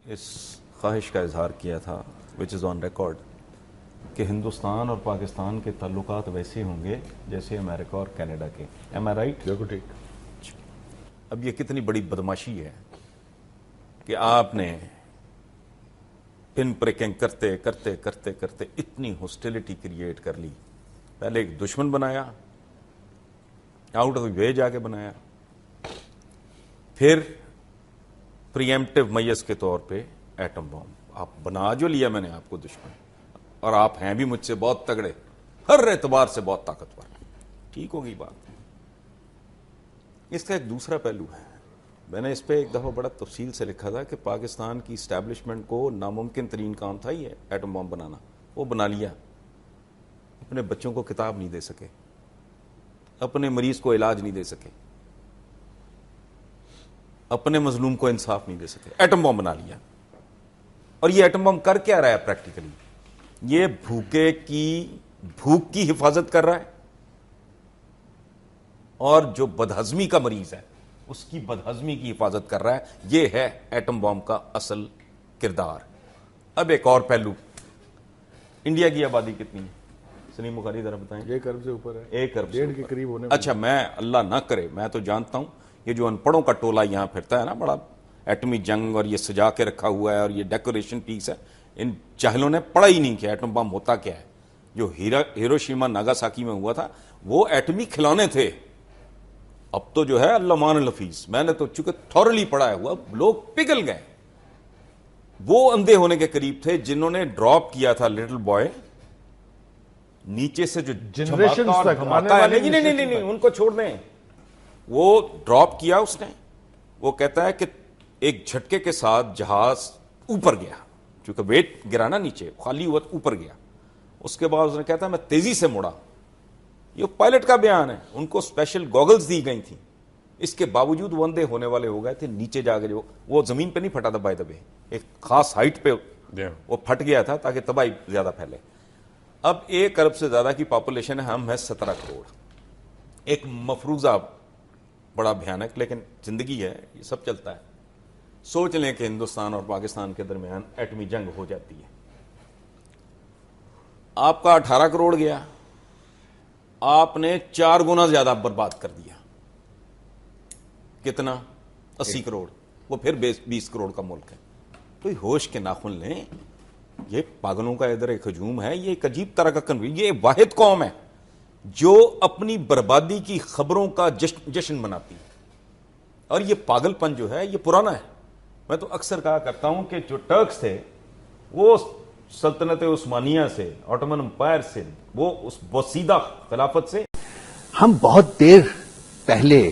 اس خواہش کا اظہار کیا تھا وچ از آن ریکارڈ کہ ہندوستان اور پاکستان کے تعلقات ویسے ہوں گے جیسے امریکہ اور کینیڈا کے. ایم آئی رائٹ؟ بالکل ٹھیک. اب یہ کتنی بڑی بدماشی ہے کہ آپ نے پن پریکنگ کرتے کرتے کرتے کرتے اتنی ہاسٹیلٹی کریٹ کر لی. پہلے ایک دشمن بنایا, آؤٹ آف دی وے جا کے بنایا, پھر پریمپٹیو میس کے طور پہ ایٹم بم. آپ بنا جو لیا میں نے آپ کو دشمن, اور آپ ہیں بھی مجھ سے بہت تگڑے, ہر اعتبار سے بہت طاقتور. ٹھیک ہوگی بات. اس کا ایک دوسرا پہلو ہے, میں نے اس پہ ایک دفعہ بڑا تفصیل سے لکھا تھا کہ پاکستان کی اسٹیبلشمنٹ کو ناممکن ترین کام تھا یہ ایٹم بم بنانا, وہ بنا لیا. اپنے بچوں کو کتاب نہیں دے سکے, اپنے مریض کو علاج نہیں دے سکے, اپنے مظلوم کو انصاف نہیں دے سکے, ایٹم بم بنا لیا. اور یہ ایٹم بم کر کیا رہا ہے پریکٹیکلی؟ یہ بھوک کی حفاظت کر رہا ہے, اور جو بدہضمی کا مریض ہے اس کی بدہضمی کی حفاظت کر رہا ہے. یہ ہے ایٹم بم کا اصل کردار. اب ایک اور پہلو, انڈیا کی آبادی کتنی ہے سلیم بخاری ذرا بتائیں؟ 1 ارب سے اوپر ہے. 1 ارب سے کے قریب ہونے. اچھا, میں اللہ نہ کرے, میں تو جانتا ہوں یہ جو ان پڑھوں کا ٹولہ یہاں پھرتا ہے نا, بڑا ایٹمی جنگ اور یہ سجا کے رکھا ہوا ہے اور یہ ڈیکوریشن پیس ہے, ان جاہلوں نے پڑھا ہی نہیں کہ ایٹم بم ہوتا کیا ہے. جو ہیروشیما ناگاساکی میں ہوا تھا وہ ایٹمی کھلونے تھے. اب تو جو ہے اللہ مان الحفیظ, میں نے تو چونکہ تھورلی پڑھا ہے ہوا, لوگ پگھل گئے. وہ اندھے ہونے کے قریب تھے جنہوں نے ڈراپ کیا تھا لٹل بوائے نیچے سے, جو جنریشن نہیں ان کو چھوڑ دیں. وہ ڈراپ کیا اس نے, وہ کہتا ہے کہ ایک جھٹکے کے ساتھ جہاز اوپر گیا, چونکہ ویٹ گرا نا نیچے, خالی ہوا اوپر گیا. اس کے بعد اس نے کہتا ہے میں تیزی سے مڑا. یہ پائلٹ کا بیان ہے, ان کو اسپیشل گوگلز دی گئی تھیں, اس کے باوجود وہ اندھے ہونے والے ہو گئے تھے. نیچے جا کے جو وہ زمین پہ نہیں پھٹا تھا بائی دا وے, ایک خاص ہائٹ پہ وہ پھٹ گیا تھا تاکہ تباہی زیادہ پھیلے. اب 1 ارب سے زیادہ کی پاپولیشن ہے, ہم ہے 17 کروڑ. ایک مفروضہ بڑا بھیانک, لیکن زندگی ہے, یہ سب چلتا ہے. سوچ لیں کہ ہندوستان اور پاکستان کے درمیان ایٹمی جنگ ہو جاتی ہے. آپ کا 18 کروڑ گیا, آپ نے 4 گنا زیادہ برباد کر دیا. کتنا؟ 80 کروڑ. وہ پھر 20 کروڑ کا ملک ہے. کوئی ہوش کے ناخن لیں. یہ پاگلوں کا ادھر ایک ہجوم ہے, یہ ایک عجیب طرح کا کنوین. یہ واحد قوم ہے جو اپنی بربادی کی خبروں کا جشن مناتی ہے. اور یہ پاگل پن جو ہے یہ پرانا ہے. میں تو اکثر کہا کرتا ہوں کہ جو ٹرکس تھے وہ سلطنت عثمانیہ سے, آٹومن امپائر سے, وہ اس بوسیدہ خلافت سے. ہم بہت دیر پہلے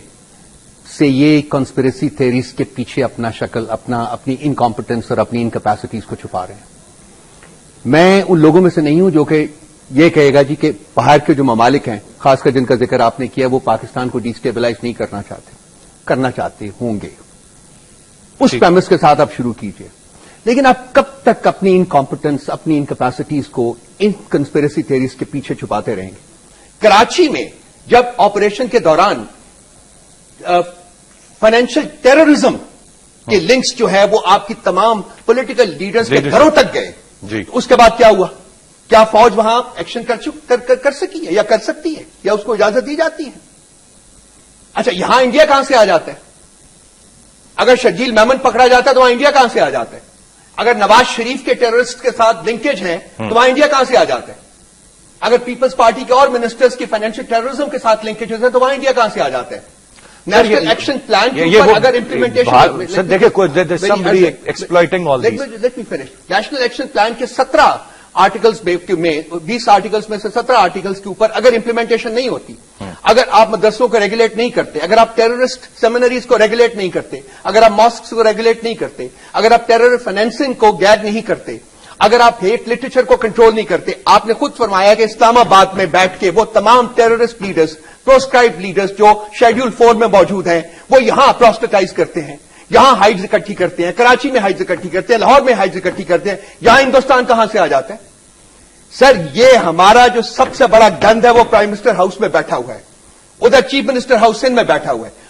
سے یہ کنسپریسی تھیریز کے پیچھے اپنا شکل, اپنی انکمپٹنس اور اپنی انکیپیسٹیز کو چھپا رہے ہیں. میں ان لوگوں میں سے نہیں ہوں جو کہ یہ کہے گا جی کہ باہر کے جو ممالک ہیں, خاص کر جن کا ذکر آپ نے کیا, وہ پاکستان کو ڈیسٹیبلائز نہیں کرنا چاہتے ہوں گے. اس پریمس کے ساتھ آپ شروع کیجئے. لیکن آپ کب تک اپنی انکمپٹنس, اپنی انکیپیسٹیز کو ان کنسپریسی تھیریز کے پیچھے چھپاتے رہیں گے؟ کراچی میں جب آپریشن کے دوران فائنینشل ٹیررزم کے لنکس جو ہے وہ آپ کی تمام پولیٹیکل لیڈرز کے گھروں تک گئے, اس کے بعد کیا ہوا؟ کیا فوج وہاں ایکشن کر سکی ہے یا کر سکتی ہے, یا اس کو اجازت دی جاتی ہے؟ اچھا, یہاں انڈیا کہاں سے آ جاتا ہے؟ اگر شرجیل میمن پکڑا جاتا ہے تو وہاں انڈیا کہاں سے آ جاتا ہے؟ اگر نواز شریف کے ٹیررسٹ کے ساتھ لنکیج ہے تو وہاں انڈیا کہاں سے آ جاتا ہے؟ اگر پیپلز پارٹی کے اور منسٹرز کی فائنینشیل ٹیررزم کے ساتھ لنکیج ہے تو وہاں انڈیا کہاں سے آ جاتا ہے؟ نیشنل ایکشن پلان کے اوپر اگر امپلیمنٹیشن, نیشنل ایکشن پلان کے 17 آرٹیکلز میں 20 آرٹیکلز میں سے 17 آرٹیکلز کے اوپر اگر امپلیمنٹیشن نہیں ہوتی, اگر آپ مدرسوں کو ریگولیٹ نہیں کرتے, اگر آپ ٹیررسٹ سیمینریز کو ریگولیٹ نہیں کرتے, اگر آپ ماسکس کو ریگولیٹ نہیں کرتے, اگر آپ ٹیرر فائنینسنگ کو گائیڈ نہیں کرتے, اگر آپ ہیٹ لٹریچر کو کنٹرول نہیں کرتے. آپ نے خود فرمایا کہ اسلام آباد میں بیٹھ کے وہ تمام ٹیررسٹ لیڈرز, پروسکرائبڈ لیڈرز جو شیڈول 4 میں موجود ہیں, وہ یہاں پروسٹیٹائز کرتے ہیں, یہاں ہائٹس اکٹھی کرتے ہیں, کراچی میں ہائٹس اکٹھی کرتے ہیں, لاہور میں ہائٹس اکٹھی کرتے ہیں. یہاں ہندوستان کہاں سے آ جاتا ہے؟ سر, یہ ہمارا جو سب سے بڑا گند ہے وہ پرائم منسٹر ہاؤس میں بیٹھا ہوا ہے, ادھر چیف منسٹر ہاؤس سندھ میں بیٹھا ہوا ہے,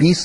20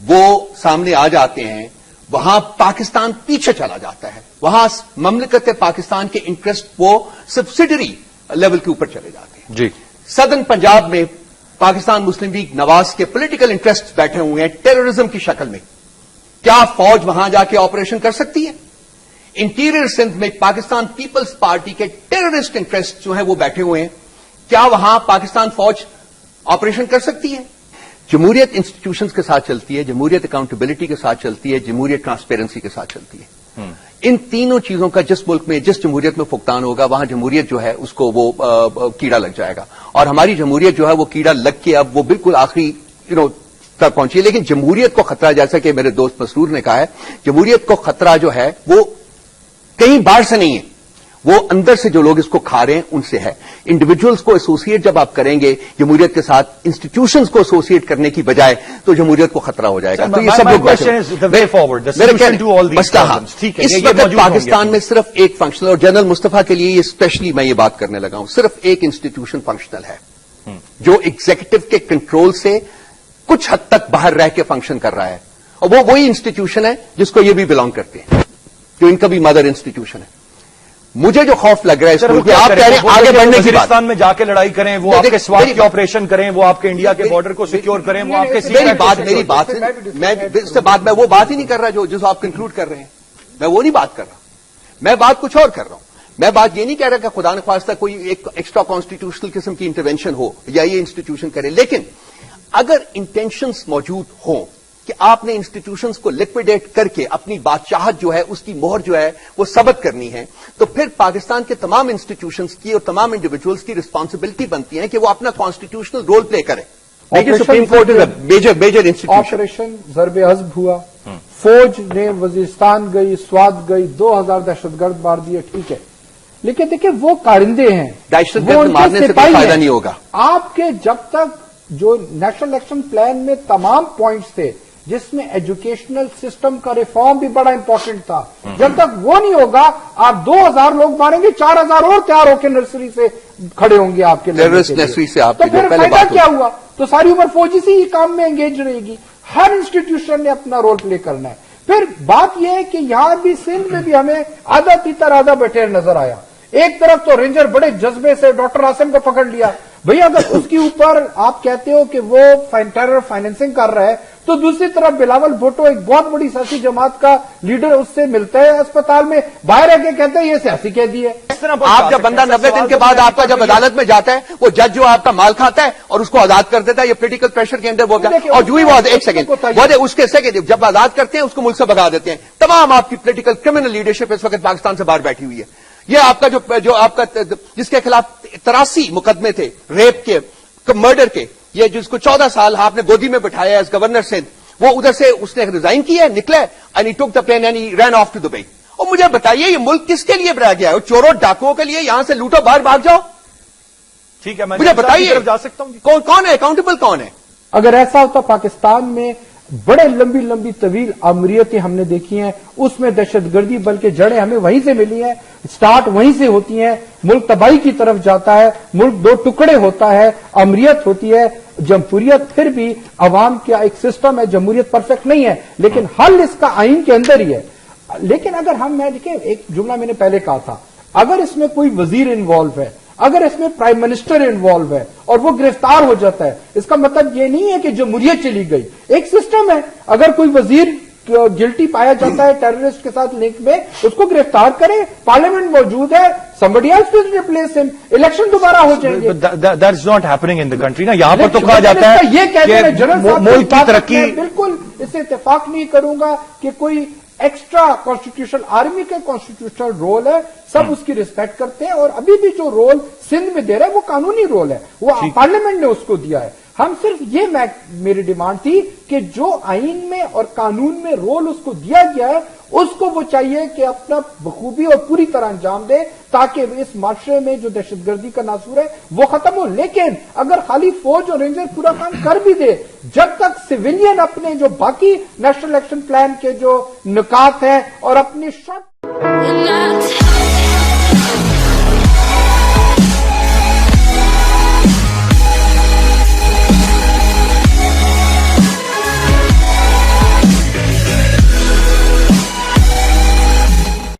وہ سامنے آ جاتے ہیں وہاں پاکستان پیچھے چلا جاتا ہے, وہاں مملکت پاکستان کے انٹرسٹ وہ سبسڈری لیول کے اوپر چلے جاتے ہیں. جی سدرن پنجاب میں پاکستان مسلم لیگ نواز کے پولیٹیکل انٹرسٹ بیٹھے ہوئے ہیں ٹیررزم کی شکل میں. کیا فوج وہاں جا کے آپریشن کر سکتی ہے؟ انٹیریئر سندھ میں پاکستان پیپلز پارٹی کے ٹیررسٹ انٹرسٹ جو ہیں وہ بیٹھے ہوئے ہیں, کیا وہاں پاکستان فوج آپریشن کر سکتی ہے؟ جمہوریت انسٹیٹیوشنز کے ساتھ چلتی ہے, جمہوریت اکاؤنٹیبلٹی کے ساتھ چلتی ہے, جمہوریت ٹرانسپیرنسی کے ساتھ چلتی ہے. ان تینوں چیزوں کا جس ملک میں جس جمہوریت میں فقدان ہوگا وہاں جمہوریت جو ہے اس کو وہ کیڑا لگ جائے گا, اور ہماری جمہوریت جو ہے وہ کیڑا لگ کے اب وہ بالکل آخری تک پہنچی ہے. لیکن جمہوریت کو خطرہ, جیسا کہ میرے دوست مسرور نے کہا ہے, جمہوریت کو خطرہ جو ہے وہ کہیں باہر سے نہیں ہے, وہ اندر سے جو لوگ اس کو کھا رہے ہیں ان سے ہے. انڈیویجولز کو ایسوسیٹ جب آپ کریں گے جمہوریت کے ساتھ انسٹیٹیوشنز کو ایسوسیٹ کرنے کی بجائے تو جمہوریت کو خطرہ ہو جائے گا. تو یہ سب لوگ اس وقت پاکستان میں صرف ایک فنکشنل, اور جنرل مصطفیٰ کے لیے اسپیشلی میں یہ بات کرنے لگا ہوں, صرف ایک انسٹیٹیوشن فنکشنل ہے جو ایگزیکٹو کے کنٹرول سے کچھ حد تک باہر رہ کے فنکشن کر رہا ہے, اور وہ وہی انسٹیٹیوشن ہے جس کو یہ بھی بلانگ کرتے ہیں, جو ان کا بھی مدر انسٹیٹیوشن ہے. مجھے جو خوف لگ رہا ہے اس کو کہ آپ کہہ رہے ہیں آگے بڑھنے کی پاکستان میں جا کے لڑائی کریں, وہ آپ کے سوات کی آپریشن کریں, وہ آپ کے انڈیا کے بارڈر کو سیکیور کریں, وہ آپ کے میری بات میں وہ بات ہی نہیں کر رہا جو آپ کنکلوڈ کر رہے ہیں, میں وہ نہیں بات کر رہا, میں بات کچھ اور کر رہا ہوں. میں بات یہ نہیں کہہ رہا کہ خدا نخواستہ کوئی ایک ایکسٹرا کانسٹیٹیوشنل قسم کی انٹرونشن ہو یا یہ انسٹیٹیوشن کرے, لیکن اگر انٹینشنز موجود ہوں کہ آپ نے انسٹیٹیوشنز کو لکویڈیٹ کر کے اپنی بادشاہت جو ہے اس کی مہر جو ہے وہ ثبت کرنی ہے, تو پھر پاکستان کے تمام انسٹیٹیوشنز کی اور تمام انڈیویجولز کی رسپانسبلٹی بنتی ہے کہ وہ اپنا کانسٹیٹیوشنل رول پلے کریں. Supreme court is a major institution. Operation ضرب حزب ہوا, فوج نے وزیرستان گئی, سوات گئی, 2000 دہشت گرد مار دیے, ٹھیک ہے, لیکن دیکھیں وہ کارندے ہیں, دہشت گرد مارنے سے کوئی فائدہ نہیں ہوگا. آپ کے جب تک جو نیشنل الیکشن پلان میں تمام پوائنٹس تھے جس میں ایجوکیشنل سسٹم کا ریفارم بھی بڑا امپورٹنٹ تھا, جب تک وہ نہیں ہوگا آپ 2000 لوگ ماریں گے, 4000 اور تیار ہو کے نرسری سے کھڑے ہوں گے آپ کے نرسری سے. آپ تو پھر فائدہ کیا ہوا؟ تو ساری عمر فوجی سے ہی کام میں انگیج رہے گی. ہر انسٹیٹیوشن نے اپنا رول پلے کرنا ہے. پھر بات یہ ہے کہ یہاں بھی سندھ میں بھی ہمیں آدھا تیتر آدھا بٹیر نظر آیا. ایک طرف تو رینجر بڑے جذبے سے ڈاکٹر عاصم کو پکڑ لیا, بھئی اگر اس کے اوپر آپ کہتے ہو کہ وہ ٹیرر فائنینسنگ کر رہا ہے, تو دوسری طرف بلاول بھٹو ایک بہت بڑی سیاسی جماعت کا لیڈر اس سے ملتا ہے اسپتال میں, باہر آ کے کہتے ہیں یہ سیاسی کہہ دی ہے. آپ جب بندہ 90 دن کے بعد آپ کا جب عدالت میں جاتا ہے, وہ جج جو آپ کا مال کھاتا ہے اور اس کو آزاد کر دیتا ہے, یہ پولیٹیکل پریشر کے اندر وہ اور جو ہی وہ ایک سیکنڈ اس کے سیکنڈ جب آزاد کرتے ہیں اس کو ملک سے بھگا دیتے ہیں. تمام آپ کی پولیٹیکل کرمنل لیڈرشپ اس وقت پاکستان سے باہر بیٹھی ہوئی ہے. یہ آپ کا جو آپ کا جس کے خلاف 83 مقدمے تھے ریپ کے, مرڈر کے, یہ جس کو 14 سال آپ نے گودی میں بٹھایا ایز گورنر سندھ, وہ ادھر سے اس نے ریزائن کیا ہے, نکلا and he took the plane and he ran off to Dubai. اور مجھے بتائیے یہ ملک کس کے لیے بنایا گیا ہے؟ چوروں ڈاکوؤں کے لیے, یہاں سے لوٹو باہر بھاگ جاؤ. ٹھیک ہے, مجھے بتائیے جا سکتا ہوں کون ہے اکاؤنٹیبل, کون ہے؟ اگر ایسا ہوتا پاکستان میں بڑے لمبی لمبی طویل آمریتیں ہم نے دیکھی ہیں, اس میں دہشت گردی بلکہ جڑیں ہمیں وہیں سے ملی ہیں, سٹارٹ وہیں سے ہوتی ہیں, ملک تباہی کی طرف جاتا ہے, ملک دو ٹکڑے ہوتا ہے, آمریت ہوتی ہے, جمہوریت پھر بھی عوام کا ایک سسٹم ہے, جمہوریت پرفیکٹ نہیں ہے لیکن حل اس کا آئین کے اندر ہی ہے. لیکن اگر میں دیکھیں ایک جملہ میں نے پہلے کہا تھا, اگر اس میں کوئی وزیر انوالو ہے, اگر اس میں پرائم منسٹر انوالو ہے اور وہ گرفتار ہو جاتا ہے, اس کا مطلب یہ نہیں ہے کہ جمہوریت چلی گئی. ایک سسٹم ہے, اگر کوئی وزیر گلٹی پایا جاتا ہے ٹیررسٹ کے ساتھ لنک میں, اس کو گرفتار کریں, پارلیمنٹ موجود ہے, somebody else will replace him, election دوبارہ ہو جائیں گے. That is not happening in the country نا. یہاں پر تو کہا جاتا ہے یہ کہتے ہیں جنرل صاحب ملک کی ترقی, بالکل اس سے اتفاق نہیں کروں گا کہ کوئی ایکسٹرا کانسٹیٹیوشن, آرمی کا کانسٹیٹیوشنل رول ہے, سب اس کی ریسپیکٹ کرتے ہیں, اور ابھی بھی جو رول سندھ میں دے رہا ہے وہ قانونی رول ہے, وہ پارلیمنٹ نے اس کو دیا ہے. ہم صرف یہ میری ڈیمانڈ تھی کہ جو آئین میں اور قانون میں رول اس کو دیا گیا ہے اس کو وہ چاہیے کہ اپنا بخوبی اور پوری طرح انجام دے تاکہ اس معاشرے میں جو دہشت گردی کا ناصور ہے وہ ختم ہو. لیکن اگر خالی فوج اور رینجر پورا کام کر بھی دے, جب تک سویلین اپنے جو باقی نیشنل الیکشن پلان کے جو نکات ہیں اور اپنی شرط